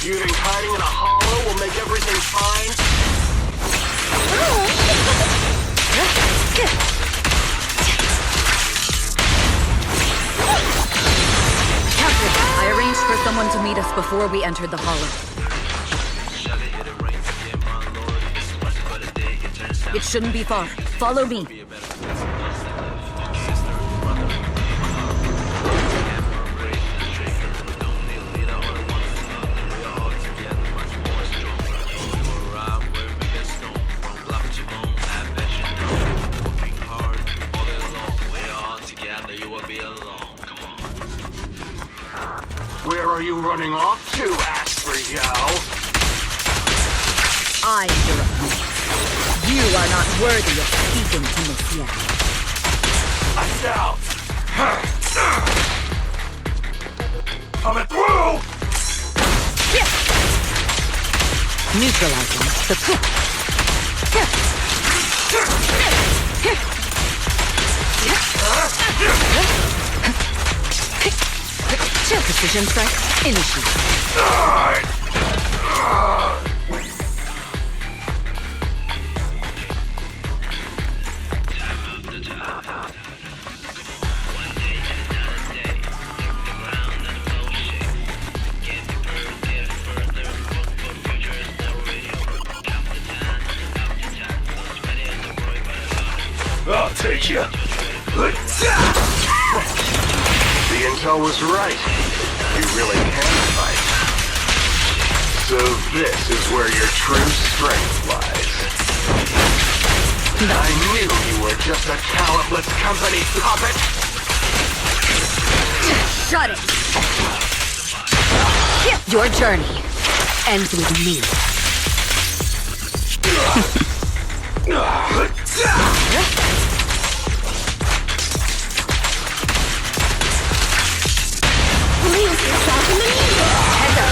You think hiding in a hollow will make everything fine? Captain, I arranged for someone to meet us before we entered the hollow. It shouldn't be far. Follow me. Where are you running off to, Asper-yo? I interrupt you. You are not worthy of speaking to Miss Yan. I'm down. Coming through! Neutralizing the cook. Precision strike initiated. I'll take you. The intel was right. You really can fight. So this is where your true strength lies. I knew you were just a talentless company puppet. Shut it! Your journey ends with me. Lose yourself in the music. Heads up.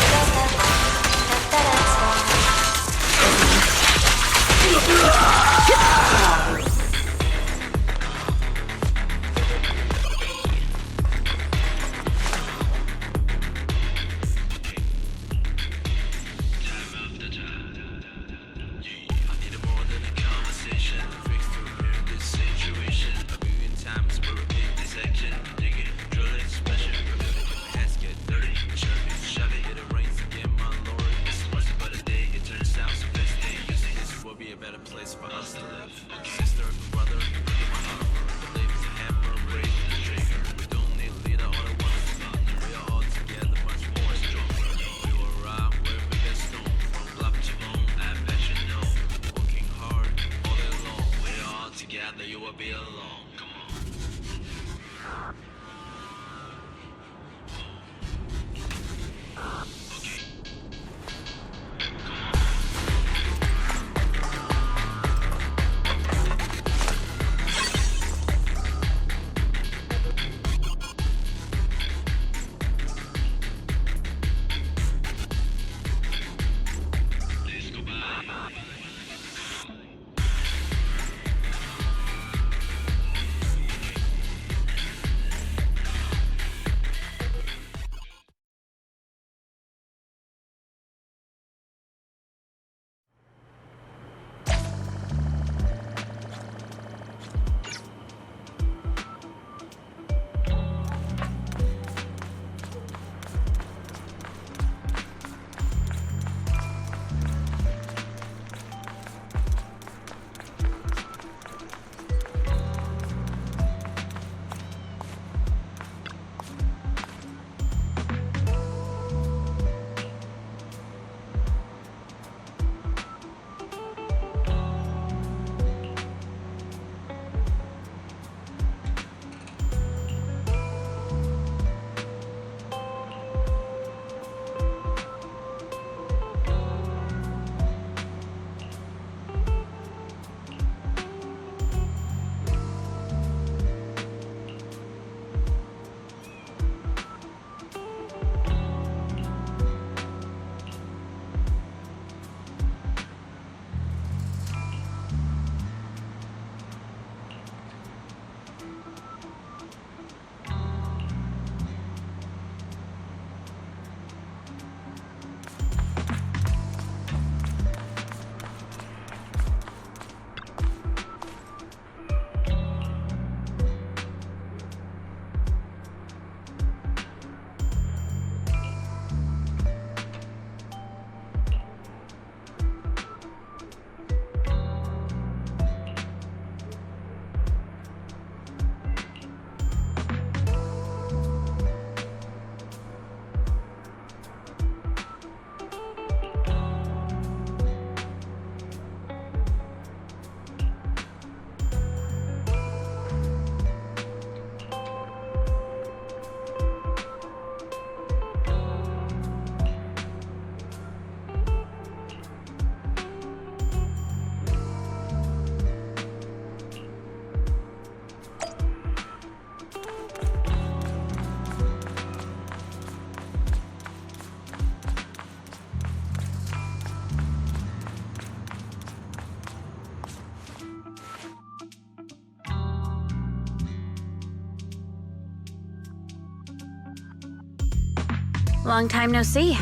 Long time no see.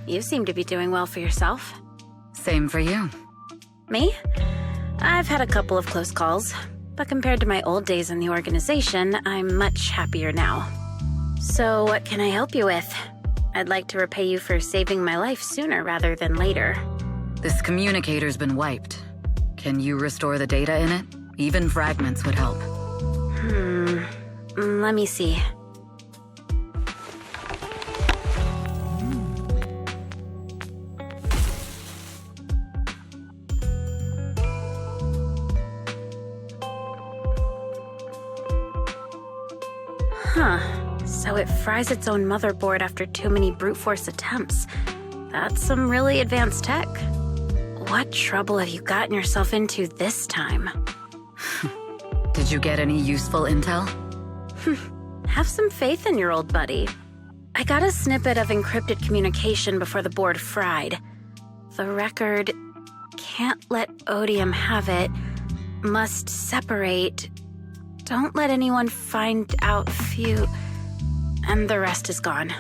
You seem to be doing well for yourself. Same for you. Me? I've had a couple of close calls, but compared to my old days in the organization, I'm much happier now. So what can I help you with? I'd like to repay you for saving my life sooner rather than later. This communicator's been wiped. Can you restore the data in it? Even fragments would help. Let me see. So it fries its own motherboard after too many brute force attempts. That's some really advanced tech. What trouble have you gotten yourself into this time? Did you get any useful intel? Have some faith in your old buddy. I got a snippet of encrypted communication before the board fried. The record can't let Odium have it. Must separate. Don't let anyone find out and the rest is gone.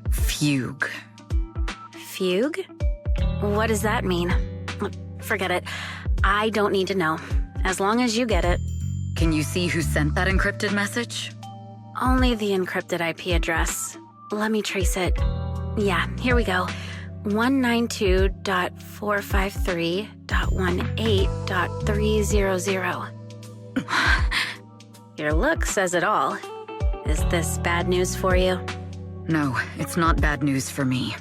Fugue. Fugue? What does that mean? Forget it. I don't need to know. As long as you get it. Can you see who sent that encrypted message? Only the encrypted IP address. Let me trace it. Yeah, here we go. 192.453.18.300. Your look says it all. Is this bad news for you? No, it's not bad news for me.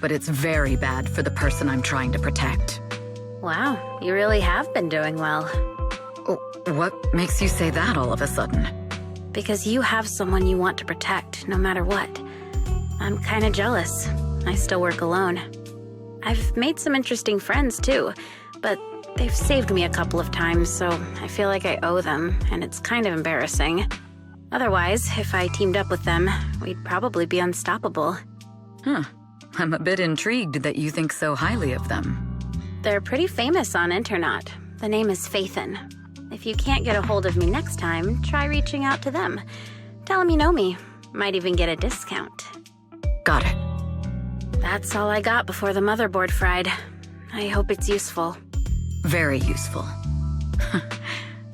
But it's very bad for the person I'm trying to protect. Wow, you really have been doing well. Oh, what makes you say that all of a sudden? Because you have someone you want to protect, no matter what. I'm kind of jealous. I still work alone. I've made some interesting friends, too. But they've saved me a couple of times, so I feel like I owe them, and it's kind of embarrassing. Otherwise, if I teamed up with them, we'd probably be unstoppable. I'm a bit intrigued that you think so highly of them. They're pretty famous on internet. The name is Faithin. If you can't get a hold of me next time, try reaching out to them. Tell them you know me. Might even get a discount. Got it. That's all I got before the motherboard fried. I hope it's useful. Very useful.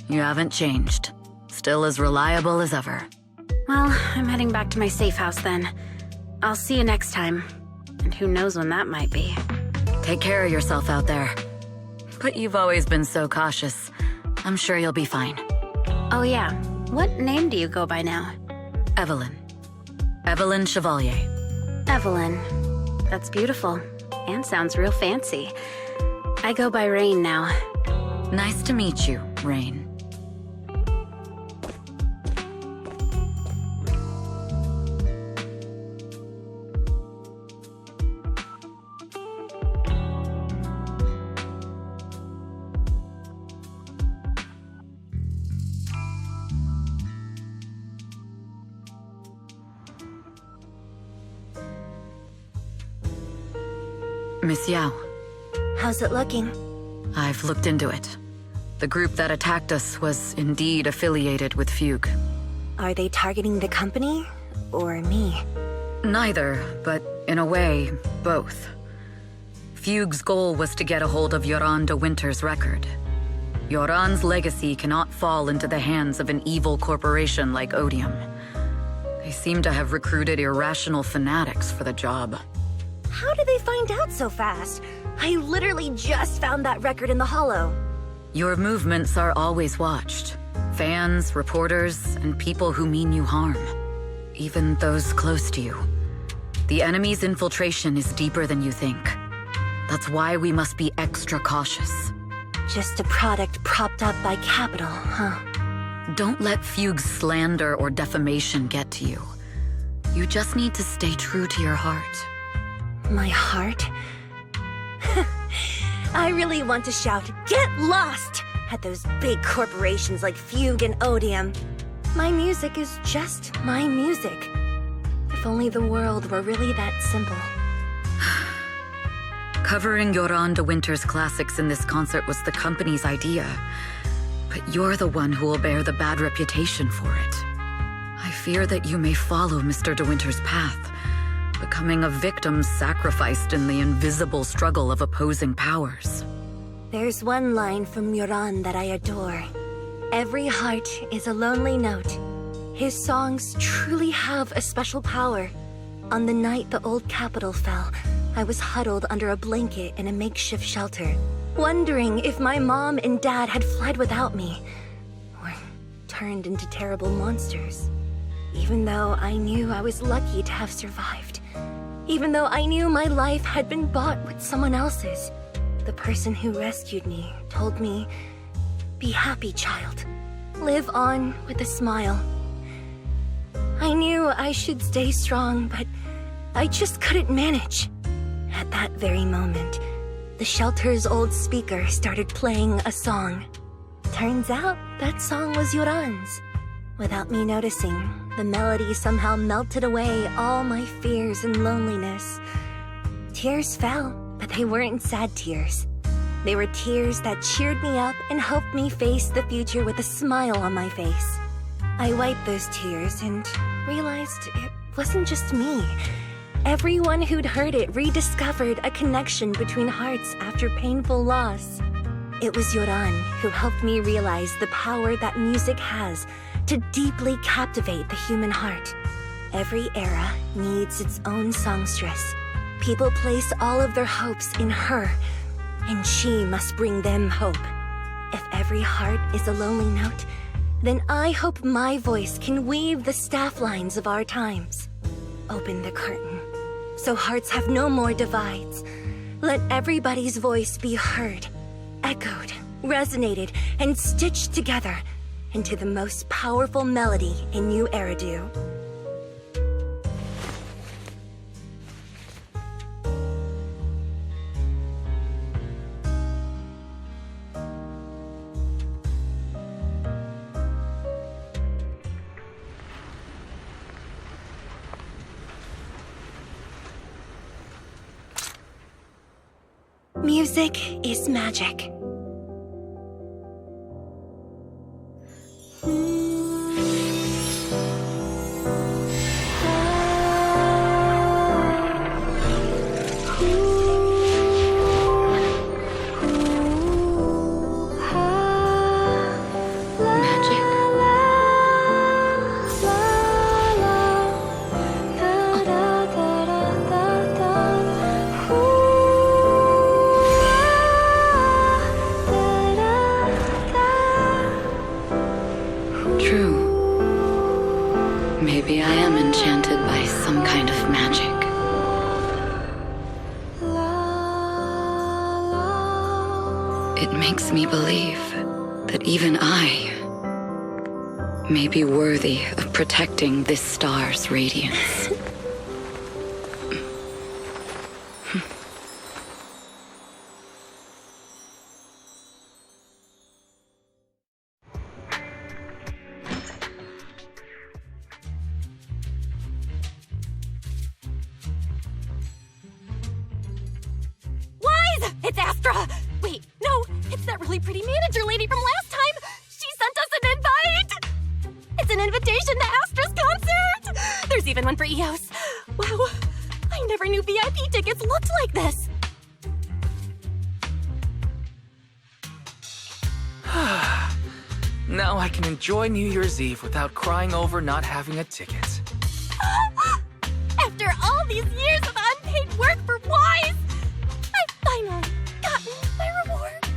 You haven't changed. Still as reliable as ever. Well, I'm heading back to my safe house then. I'll see you next time. And who knows when that might be. Take care of yourself out there. But you've always been so cautious. I'm sure you'll be fine. Oh yeah, what name do you go by now? Evelyn. Evelyn Chevalier. Evelyn. That's beautiful. And sounds real fancy. I go by Rain now. Nice to meet you, Rain. Miss Yao. How's it looking? I've looked into it. The group that attacked us was indeed affiliated with Fugue. Are they targeting the company or me? Neither, but in a way, both. Fugue's goal was to get a hold of Yoran de Winter's record. Yoran's legacy cannot fall into the hands of an evil corporation like Odium. They seem to have recruited irrational fanatics for the job. How did they find out so fast? I literally just found that record in the hollow. Your movements are always watched. Fans, reporters, and people who mean you harm. Even those close to you. The enemy's infiltration is deeper than you think. That's why we must be extra cautious. Just a product propped up by capital, huh? Don't let Fugue's slander or defamation get to you. You just need to stay true to your heart. My heart? I really want to shout, "Get lost!" at those big corporations like Fugue and Odium. My music is just my music. If only the world were really that simple. Covering Yoran de Winter's classics in this concert was the company's idea. But you're the one who will bear the bad reputation for it. I fear that you may follow Mr. de Winter's path, becoming a victim sacrificed in the invisible struggle of opposing powers. There's one line from Yoran that I adore. Every heart is a lonely note. His songs truly have a special power. On the night the old capital fell, I was huddled under a blanket in a makeshift shelter, wondering if my mom and dad had fled without me, or turned into terrible monsters. Even though I knew I was lucky to have survived, even though I knew my life had been bought with someone else's, the person who rescued me told me, "Be happy, child. Live on with a smile." I knew I should stay strong, but I just couldn't manage. At that very moment, the shelter's old speaker started playing a song. Turns out that song was Yoran's. Without me noticing, the melody somehow melted away all my fears and loneliness. Tears fell, but they weren't sad tears. They were tears that cheered me up and helped me face the future with a smile on my face. I wiped those tears and realized it wasn't just me. Everyone who'd heard it rediscovered a connection between hearts after painful loss. It was Yoran who helped me realize the power that music has to deeply captivate the human heart. Every era needs its own songstress. People place all of their hopes in her, and she must bring them hope. If every heart is a lonely note, then I hope my voice can weave the staff lines of our times. Open the curtain, so hearts have no more divides. Let everybody's voice be heard, echoed, resonated, and stitched together into the most powerful melody in New Eridu. Music is magic. True. Maybe I am enchanted by some kind of magic. It makes me believe that even I may be worthy of protecting this star's radiance. It's Astra! Wait, no, it's that really pretty manager lady from last time! She sent us an invite! It's an invitation to Astra's concert! There's even one for EOS. Wow, I never knew VIP tickets looked like this! Now I can enjoy New Year's Eve without crying over not having a ticket. After all these years of unpaid work for Wise, I've finally gotten my reward.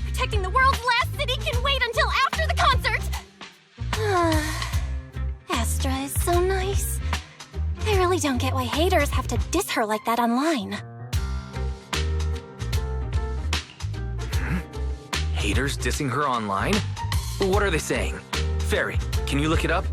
Protecting the world's last city can wait until after the concert. Astra is so nice. I really don't get why haters have to diss her like that online. Haters dissing her online? What are they saying? Fairy, can you look it up?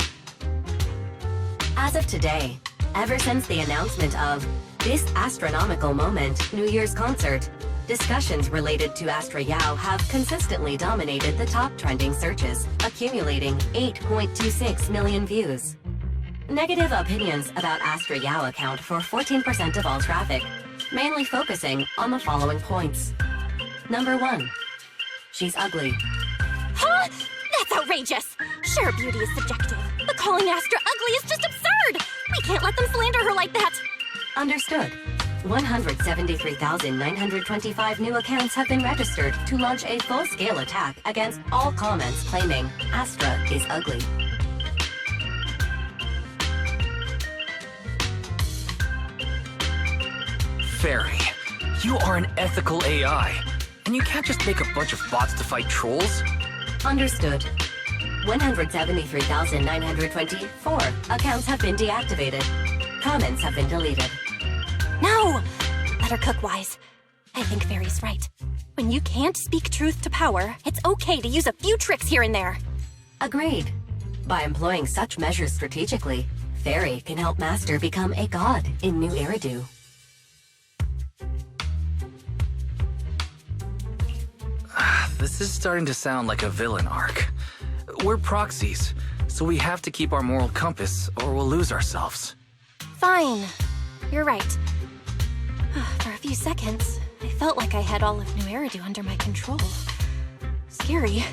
As of today, ever since the announcement of this astronomical moment, New Year's concert, discussions related to Astra Yao have consistently dominated the top trending searches, accumulating 8.26 million views. Negative opinions about Astra Yao account for 14% of all traffic, mainly focusing on the following points. Number 1. She's ugly. Huh? That's outrageous! Sure, beauty is subjective, but calling Astra ugly is just absurd! We can't let them slander her like that! Understood. 173,925 new accounts have been registered to launch a full-scale attack against all comments claiming Astra is ugly. Fairy, you are an ethical AI, and you can't just make a bunch of bots to fight trolls. Understood. 173,924 accounts have been deactivated. Comments have been deleted. No! Better cook-wise. I think Fairy's right. When you can't speak truth to power, it's okay to use a few tricks here and there. Agreed. By employing such measures strategically, Fairy can help Master become a god in New Eridu. This is starting to sound like a villain arc. We're proxies, so we have to keep our moral compass or we'll lose ourselves. Fine. You're right. For a few seconds, I felt like I had all of New Eridu under my control. Scary.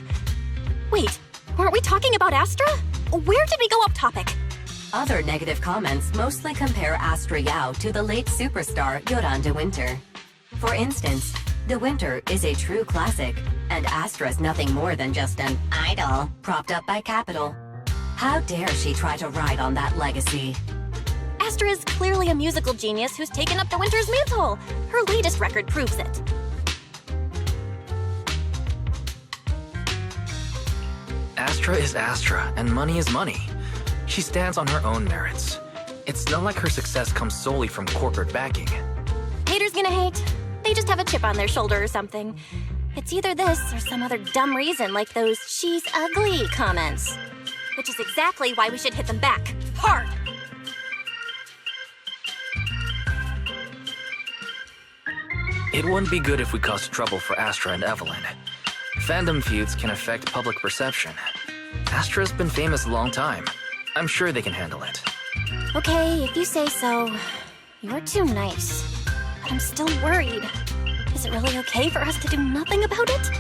Wait, weren't we talking about Astra? Where did we go off topic? Other negative comments mostly compare Astra Yao to the late superstar Yoran de Winter. For instance, De Winter is a true classic, and Astra's nothing more than just an idol propped up by capital. How dare she try to ride on that legacy? Astra is clearly a musical genius who's taken up De Winter's mantle. Her latest record proves it. Astra is Astra, and money is money. She stands on her own merits. It's not like her success comes solely from corporate backing. Haters gonna hate. They just have a chip on their shoulder or something. It's either this or some other dumb reason like those "she's ugly" comments. Which is exactly why we should hit them back. Hard! It wouldn't be good if we caused trouble for Astra and Evelyn. Fandom feuds can affect public perception. Astra's been famous a long time. I'm sure they can handle it. Okay, if you say so. You're too nice. But I'm still worried. Is it really okay for us to do nothing about it?